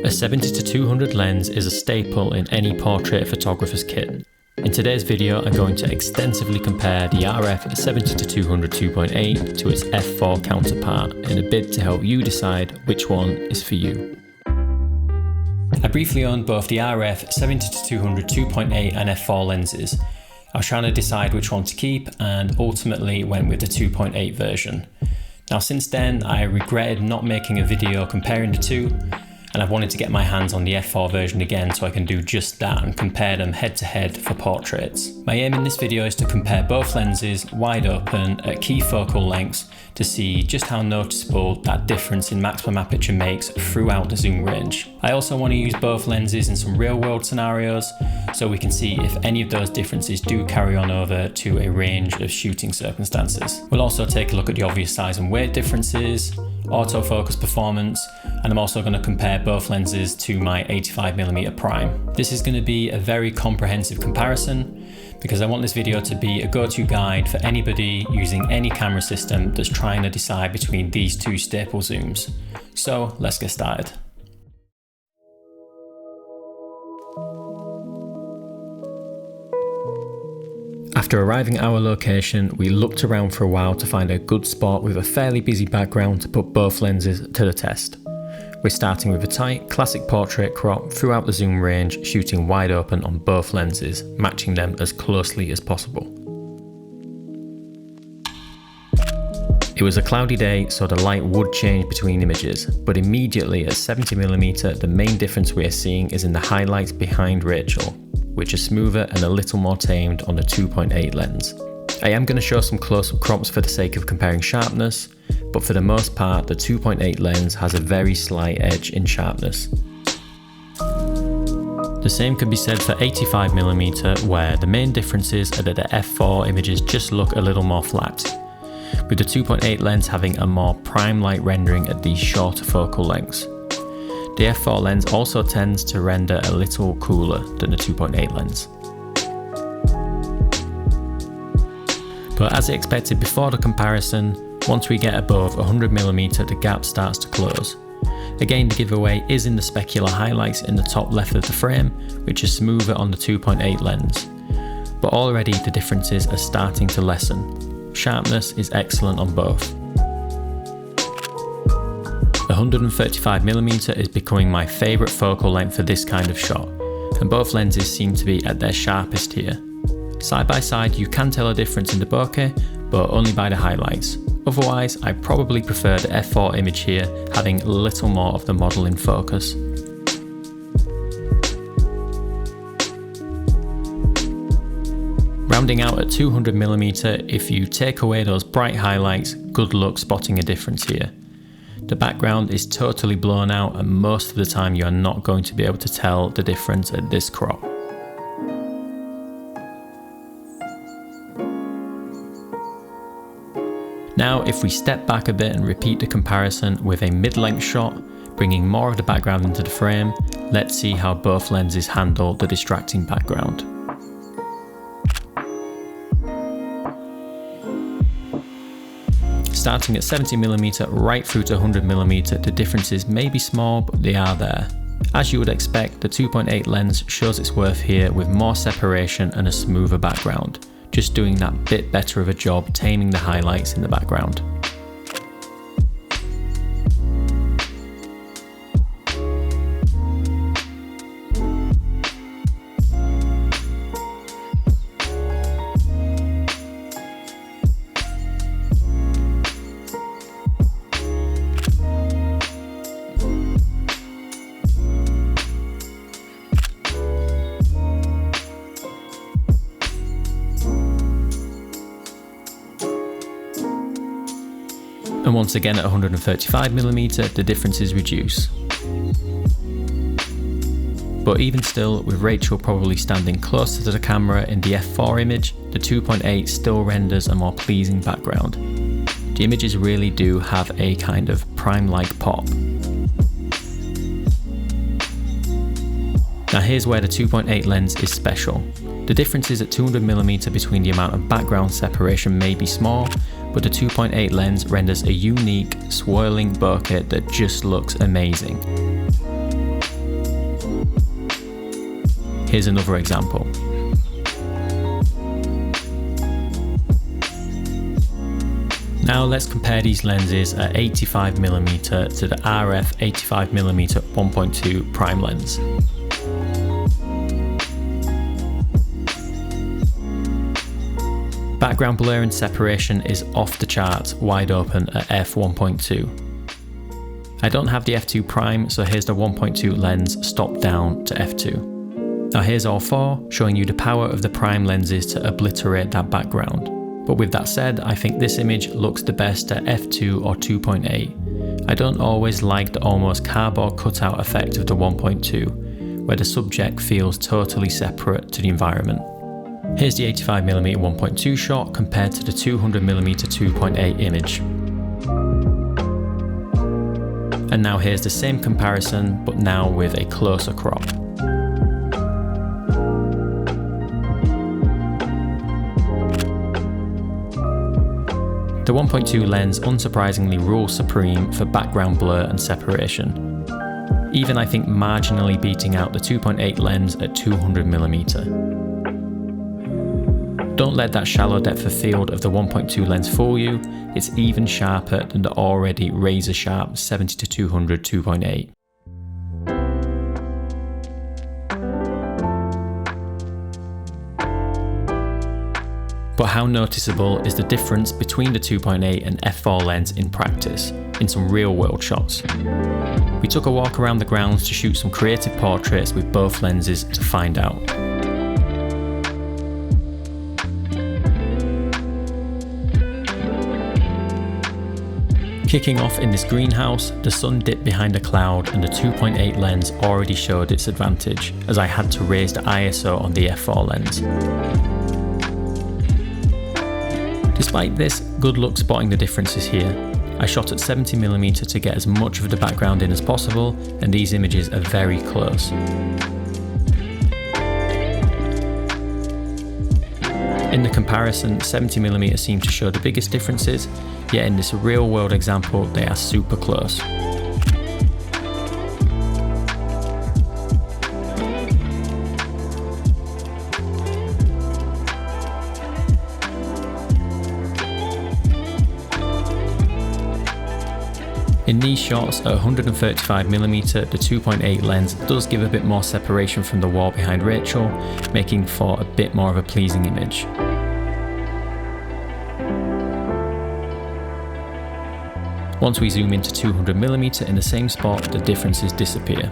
A 70-200 lens is a staple in any portrait photographer's kit. In today's video, I'm going to extensively compare the RF 70-200 2.8 to its f4 counterpart in a bid to help you decide which one is for you. I briefly owned both the RF 70-200 2.8 and f4 lenses. I was trying to decide which one to keep and ultimately went with the 2.8 version. Now since then, I regretted not making a video comparing the two, and I've wanted to get my hands on the f4 version again so I can do just that and compare them head to head for portraits. My aim in this video is to compare both lenses wide open at key focal lengths to see just how noticeable that difference in maximum aperture makes throughout the zoom range. I also want to use both lenses in some real world scenarios so we can see if any of those differences do carry on over to a range of shooting circumstances. We'll also take a look at the obvious size and weight differences, autofocus performance, and I'm also going to compare both lenses to my 85mm prime. This is going to be a very comprehensive comparison because I want this video to be a go-to guide for anybody using any camera system that's trying to decide between these two staple zooms. So let's get started. After arriving at our location, we looked around for a while to find a good spot with a fairly busy background to put both lenses to the test. We're starting with a tight, classic portrait crop throughout the zoom range, shooting wide open on both lenses, matching them as closely as possible. It was a cloudy day, so the light would change between images, but immediately at 70mm, the main difference we are seeing is in the highlights behind Rachel, which are smoother and a little more tamed on the 2.8 lens. I am going to show some close-up crops for the sake of comparing sharpness, but for the most part the 2.8 lens has a very slight edge in sharpness. The same can be said for 85mm, where the main differences are that the f4 images just look a little more flat, with the 2.8 lens having a more prime-like rendering at these shorter focal lengths. The f4 lens also tends to render a little cooler than the 2.8 lens. But as expected before the comparison, once we get above 100mm the gap starts to close. Again, the giveaway is in the specular highlights in the top left of the frame, which is smoother on the 2.8 lens. But already the differences are starting to lessen. Sharpness is excellent on both. 135mm is becoming my favourite focal length for this kind of shot, and both lenses seem to be at their sharpest here. Side by side you can tell a difference in the bokeh, but only by the highlights. Otherwise, I probably prefer the f4 image here, having a little more of the model in focus. Rounding out at 200mm, if you take away those bright highlights, good luck spotting a difference here. The background is totally blown out and most of the time you are not going to be able to tell the difference at this crop. Now if we step back a bit and repeat the comparison with a mid-length shot, bringing more of the background into the frame, let's see how both lenses handle the distracting background. Starting at 70mm right through to 100mm, the differences may be small, but they are there. As you would expect, the 2.8 lens shows its worth here with more separation and a smoother background, just doing that bit better of a job taming the highlights in the background. And once again at 135mm, the differences reduce. But even still, with Rachel probably standing closer to the camera in the f4 image, the 2.8 still renders a more pleasing background. The images really do have a kind of prime-like pop. Now here's where the 2.8 lens is special. The differences at 200mm between the amount of background separation may be small, but the 2.8 lens renders a unique, swirling bokeh that just looks amazing. Here's another example. Now let's compare these lenses at 85mm to the RF 85mm 1.2 prime lens. Background blur and separation is off the charts, wide open at f1.2. I don't have the f2 prime, so here's the 1.2 lens stopped down to f2. Now here's all four, showing you the power of the prime lenses to obliterate that background. But with that said, I think this image looks the best at f2 or 2.8. I don't always like the almost cardboard cutout effect of the 1.2, where the subject feels totally separate to the environment. Here's the 85mm 1.2 shot compared to the 200mm 2.8 image. And now here's the same comparison, but now with a closer crop. The 1.2 lens unsurprisingly rules supreme for background blur and separation, even I think marginally beating out the 2.8 lens at 200mm. Don't let that shallow depth of field of the 1.2 lens fool you, it's even sharper than the already razor sharp 70-200 2.8. But how noticeable is the difference between the 2.8 and f4 lens in practice, in some real world shots? We took a walk around the grounds to shoot some creative portraits with both lenses to find out. Kicking off in this greenhouse, the sun dipped behind a cloud and the 2.8 lens already showed its advantage, as I had to raise the ISO on the f4 lens. Despite this, good luck spotting the differences here. I shot at 70mm to get as much of the background in as possible, and these images are very close. In the comparison, 70mm seem to show the biggest differences, yet in this real world example they are super close. In these shots at 135mm, the 2.8 lens does give a bit more separation from the wall behind Rachel, making for a bit more of a pleasing image. Once we zoom into 200mm in the same spot, the differences disappear.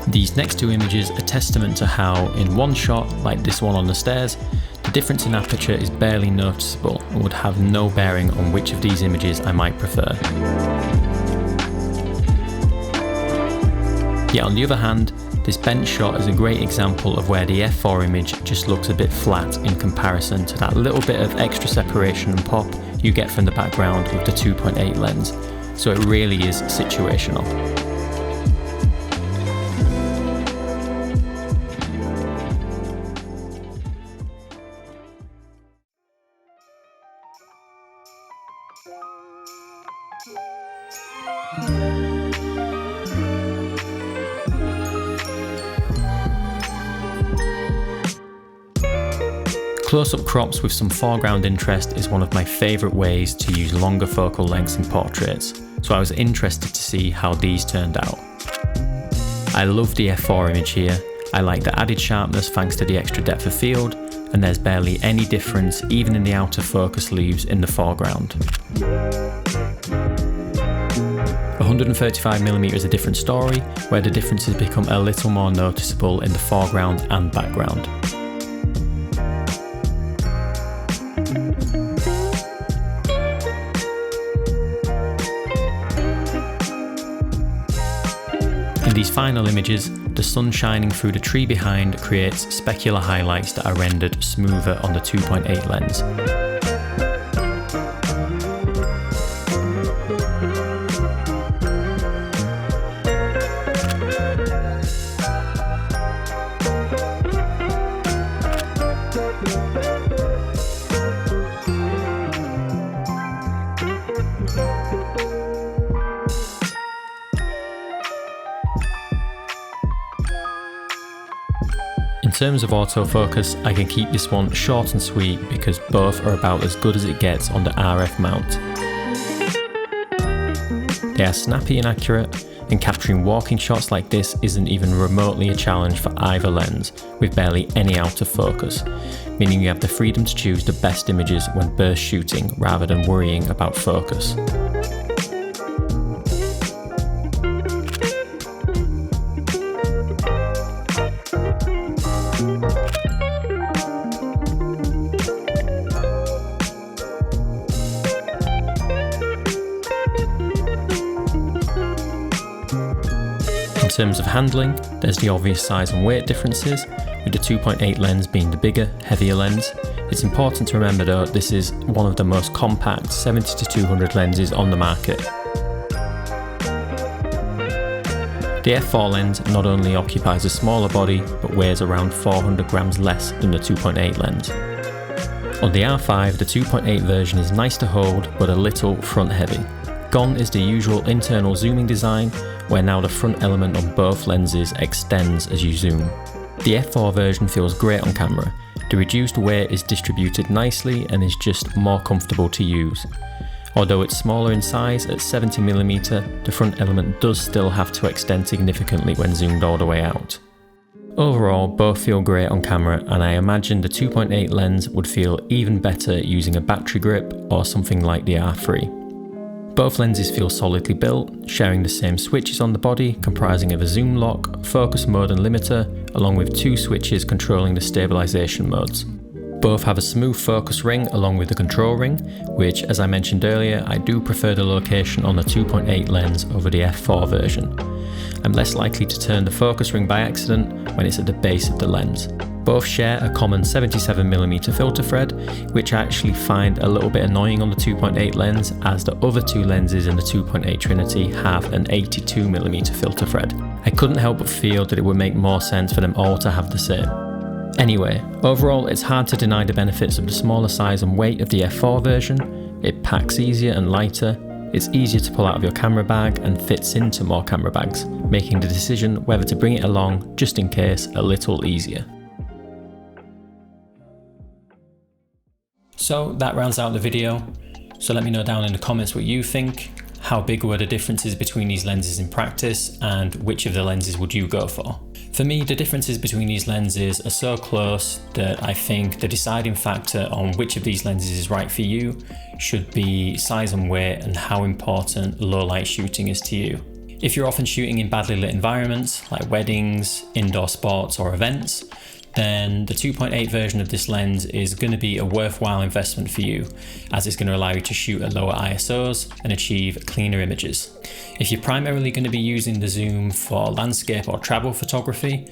These next two images are testament to how, in one shot, like this one on the stairs, the difference in aperture is barely noticeable and would have no bearing on which of these images I might prefer. Yet on the other hand, this bent shot is a great example of where the f4 image just looks a bit flat in comparison to that little bit of extra separation and pop you get from the background with the 2.8 lens, so it really is situational. Close-up crops with some foreground interest is one of my favourite ways to use longer focal lengths in portraits, so I was interested to see how these turned out. I love the f4 image here. I like the added sharpness thanks to the extra depth of field, and there's barely any difference even in the autofocus leaves in the foreground. 135mm is a different story, where the differences become a little more noticeable in the foreground and background. In these final images, the sun shining through the tree behind creates specular highlights that are rendered smoother on the 2.8 lens. In terms of autofocus, I can keep this one short and sweet because both are about as good as it gets on the RF mount. They are snappy and accurate, and capturing walking shots like this isn't even remotely a challenge for either lens, with barely any out of focus, meaning you have the freedom to choose the best images when burst shooting rather than worrying about focus. In terms of handling, there's the obvious size and weight differences, with the 2.8 lens being the bigger, heavier lens. It's important to remember though, this is one of the most compact 70-200 lenses on the market. The f4 lens not only occupies a smaller body, but weighs around 400 grams less than the 2.8 lens. On the R5, the 2.8 version is nice to hold, but a little front heavy. Gone is the usual internal zooming design, where now the front element on both lenses extends as you zoom. The f4 version feels great on camera. The reduced weight is distributed nicely and is just more comfortable to use. Although it's smaller in size at 70mm, the front element does still have to extend significantly when zoomed all the way out. Overall, both feel great on camera, and I imagine the 2.8 lens would feel even better using a battery grip or something like the R3. Both lenses feel solidly built, sharing the same switches on the body, comprising of a zoom lock, focus mode and limiter, along with two switches controlling the stabilization modes. Both have a smooth focus ring along with the control ring, which, as I mentioned earlier, I do prefer the location on the 2.8 lens over the f4 version. I'm less likely to turn the focus ring by accident when it's at the base of the lens. Both share a common 77mm filter thread, which I actually find a little bit annoying on the 2.8 lens, as the other two lenses in the 2.8 Trinity have an 82mm filter thread. I couldn't help but feel that it would make more sense for them all to have the same. Anyway, overall it's hard to deny the benefits of the smaller size and weight of the f4 version. It packs easier and lighter, it's easier to pull out of your camera bag and fits into more camera bags, making the decision whether to bring it along just in case a little easier. So that rounds out the video. So let me know down in the comments what you think. How big were the differences between these lenses in practice, and which of the lenses would you go for? For me, the differences between these lenses are so close that I think the deciding factor on which of these lenses is right for you should be size and weight and how important low light shooting is to you. If you're often shooting in badly lit environments like weddings, indoor sports or events, then the 2.8 version of this lens is going to be a worthwhile investment for you, as it's going to allow you to shoot at lower ISOs and achieve cleaner images. If you're primarily going to be using the zoom for landscape or travel photography,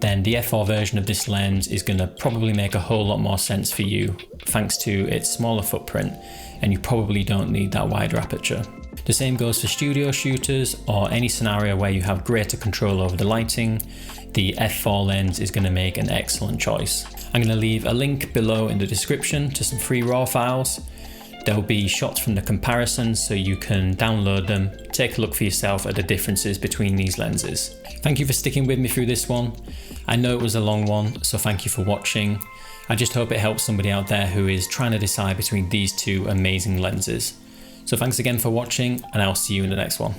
then the f4 version of this lens is going to probably make a whole lot more sense for you, thanks to its smaller footprint, and you probably don't need that wider aperture. The same goes for studio shooters or any scenario where you have greater control over the lighting. The f4 lens is going to make an excellent choice. I'm going to leave a link below in the description to some free RAW files. There'll be shots from the comparison so you can download them, take a look for yourself at the differences between these lenses. Thank you for sticking with me through this one. I know it was a long one, so thank you for watching. I just hope it helps somebody out there who is trying to decide between these two amazing lenses. So thanks again for watching, and I'll see you in the next one.